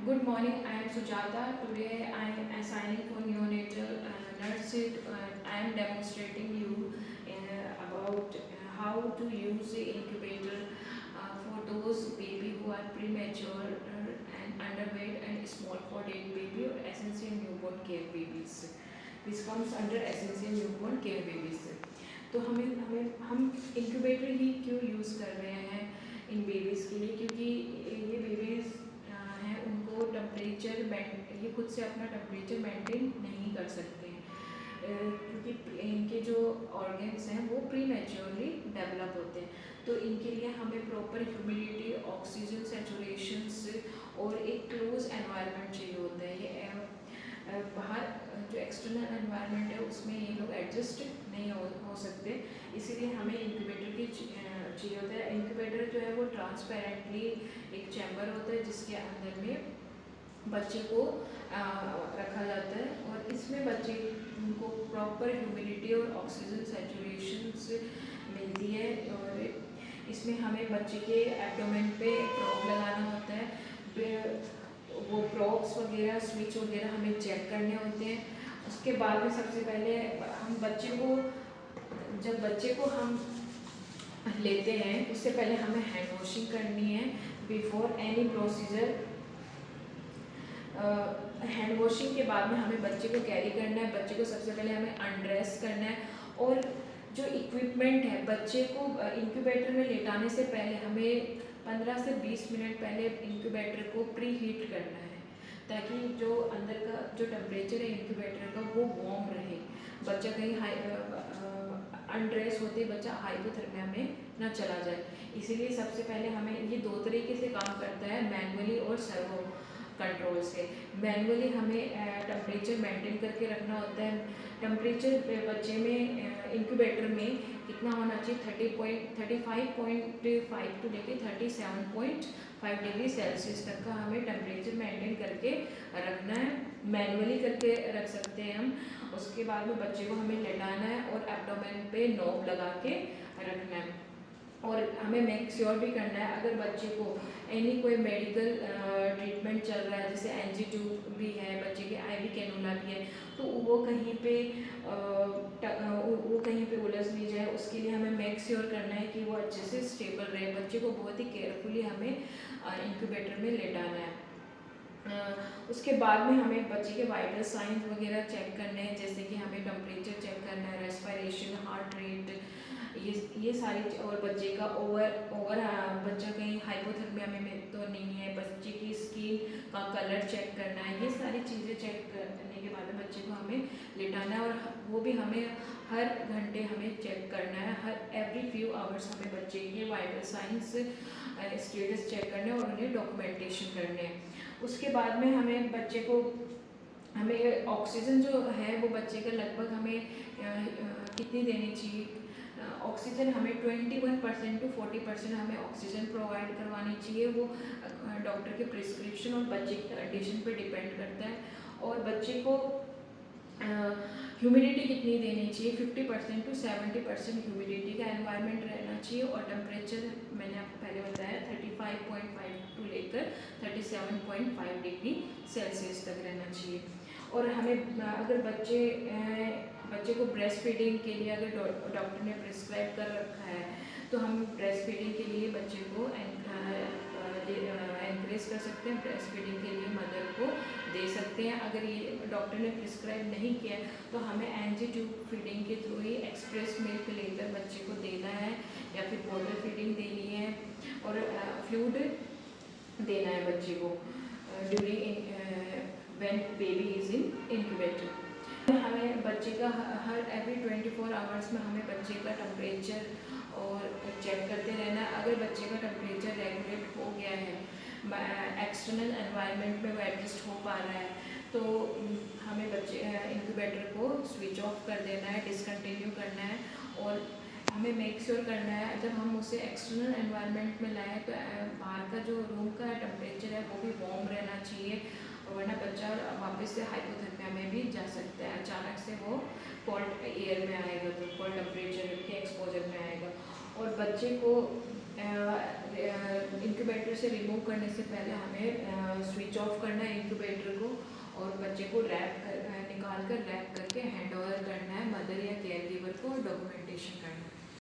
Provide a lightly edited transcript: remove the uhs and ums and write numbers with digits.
Good morning, I am Sujata. Today I am assigning for neonatal nurse. I am demonstrating you about how to use the incubator for those baby who are premature and underweight and small for date baby or essential newborn care babies. This comes under essential newborn care babies. तो हमें हमें हम incubator ही क्यों use कर रहे हैं इन babies के लिए, क्योंकि ये बेबीज़ हैं उनको ये खुद से अपना टेम्परेचर मेंटेन नहीं कर सकते हैं, क्योंकि इनके जो ऑर्गन्स हैं वो प्री मैच्योरली डेवलप होते हैं। तो इनके लिए हमें प्रॉपर ह्यूमिडिटी, ऑक्सीजन सेचुरेशंस और एक क्लोज एनवायरनमेंट चाहिए होता है। ये बाहर जो एक्सटर्नल एनवायरनमेंट है उसमें ये लोग एडजस्ट नहीं हो सकते, इसीलिए हमें इंक्यूबेटर की चाहिए होता है। इंक्यूबेटर जो है वो ट्रांसपेरेंटली एक चैम्बर होता है जिसके अंदर में बच्चे को रखा जाता है और इसमें बच्चे को प्रॉपर ह्यूमिडिटी और ऑक्सीजन सेचुरेशंस मिलती है। और इसमें हमें बच्चे के एब्डोमेन पे प्रॉप लगाना होता है। वो प्रॉप्स वगैरह, स्विच वगैरह हमें चेक करने होते हैं। उसके बाद में सबसे पहले हम जब बच्चे को हम लेते हैं उससे पहले हमें हैंड वॉशिंग करनी है before any procedure. Hand washing के बाद में हमें बच्चे को कैरी करना है। बच्चे को सबसे पहले हमें अनड्रेस करना है और जो इक्विपमेंट है बच्चे को इंक्यूबेटर में लेटाने से पहले हमें 15 से 20 मिनट पहले इंक्यूबेटर को प्री हीट करना है, ताकि जो अंदर का जो टेम्परेचर है इंक्यूबेटर का वो वार्म रहे। बच्चा कहीं अनड्रेस होते बच्चा हाइपोथर्मिया में ना चला जाए। इसीलिए सबसे पहले हमें ये दो तरीके से काम करता है, मैनुअली और सर्वो कंट्रोल से। मैनुअली हमें टेम्परेचर मेंटेन करके रखना होता है। टेम्परेचर बच्चे में इंक्यूबेटर में कितना होना चाहिए, 35.5 टू लेके 37.5 डिग्री सेल्सियस तक का हमें टेम्परेचर मेंटेन करके रखना है। मैनुअली करके रख सकते हैं हम। उसके बाद में बच्चे को हमें लेटाना है और एब्डोमेन पे नॉब लगा के रखना है। और हमें मेक श्योर भी करना है अगर बच्चे को कोई मेडिकल ट्रीटमेंट चल रहा है, जैसे एनजी ट्यूब भी है, बच्चे के आईवी कैनुला भी है, तो वो कहीं पे उलझ नहीं जाए। उसके लिए हमें मेक श्योर करना है कि वो अच्छे से स्टेबल रहे। बच्चे को बहुत ही केयरफुली हमें इंक्यूबेटर में लेटाना है। उसके बाद में हमें बच्चे के वाइटल साइंस वगैरह चेक करने हैं, जैसे कि हमें टेम्परेचर चेक करना है, रेस्पिरेशन, हार्ट रेट, ये सारी। और बच्चे का बच्चा कहीं हाइपोथर्मिया में तो नहीं है। बच्चे की स्किन का कलर चेक करना है। ये सारी चीज़ें चेक करने के बाद में बच्चे को हमें लेटाना है और वो भी हमें हर घंटे हमें चेक करना है। हर एवरी फ्यू आवर्स हमें बच्चे के वाइटल साइंस स्टेटस चेक करने और उन्हें डॉक्यूमेंटेशन करने हैं। उसके बाद में हमें ऑक्सीजन जो है वो बच्चे का लगभग हमें कितनी देनी चाहिए। ऑक्सीजन हमें 21% टू 40% हमें ऑक्सीजन प्रोवाइड करवानी चाहिए। वो डॉक्टर के प्रिस्क्रिप्शन और बच्चे की कंडीशन पे डिपेंड करता है। और बच्चे को ह्यूमिडिटी कितनी देनी चाहिए, 50% टू 70% ह्यूमिडिटी का एनवायरनमेंट रहना चाहिए। और टेम्परेचर मैंने आपको पहले बताया 35.5 टू लेकर 37.5 डिग्री सेल्सियस तक रहना चाहिए। और हमें अगर बच्चे को ब्रेस्ट फीडिंग के लिए अगर डॉक्टर ने प्रिस्क्राइब कर रखा है तो हम ब्रेस्ट फीडिंग के लिए बच्चे को एनकरेज कर सकते हैं। ब्रेस्ट फीडिंग के लिए मदर को दे सकते हैं। अगर ये डॉक्टर ने प्रिस्क्राइब नहीं किया तो हमें एनजी ट्यूब फीडिंग के थ्रू ही एक्सप्रेस मिल्क लेकर बच्चे को देना है, या फिर बॉटल फीडिंग देनी है और फ्लूइड देना है बच्चे को during when baby is in incubator. हमें बच्चे का हर एवरी 24 आवर्स में हमें बच्चे का टेम्परेचर और चेक करते रहना है। अगर बच्चे का टेम्परेचर रेगुलेट हो गया है, एक्सटर्नल एनवायरनमेंट में वो एडजस्ट हो पा रहा है, तो हमें बच्चे इंक्यूबेटर को स्विच ऑफ कर देना है, डिसकंटिन्यू करना है। और हमें मेक श्योर करना है जब हम उसे एक्सटर्नल एनवायरनमेंट में लाएँ तो बाहर का जो रूम का टेम्परेचर है वो भी वार्म रहना चाहिए, वरना बच्चा वापस से हाइपोथर्मिया में भी जा सकता है। अचानक से वो कोल्ड एयर में आएगा तो कोल्ड टेम्परेचर के एक्सपोजर में आएगा। और बच्चे को इंक्यूबेटर से रिमूव करने से पहले हमें स्विच ऑफ करना है इंक्यूबेटर को, और बच्चे को निकाल कर रैप करके हैंड ओवर करना है मदर या केयर गिवर को, और डॉक्यूमेंटेशन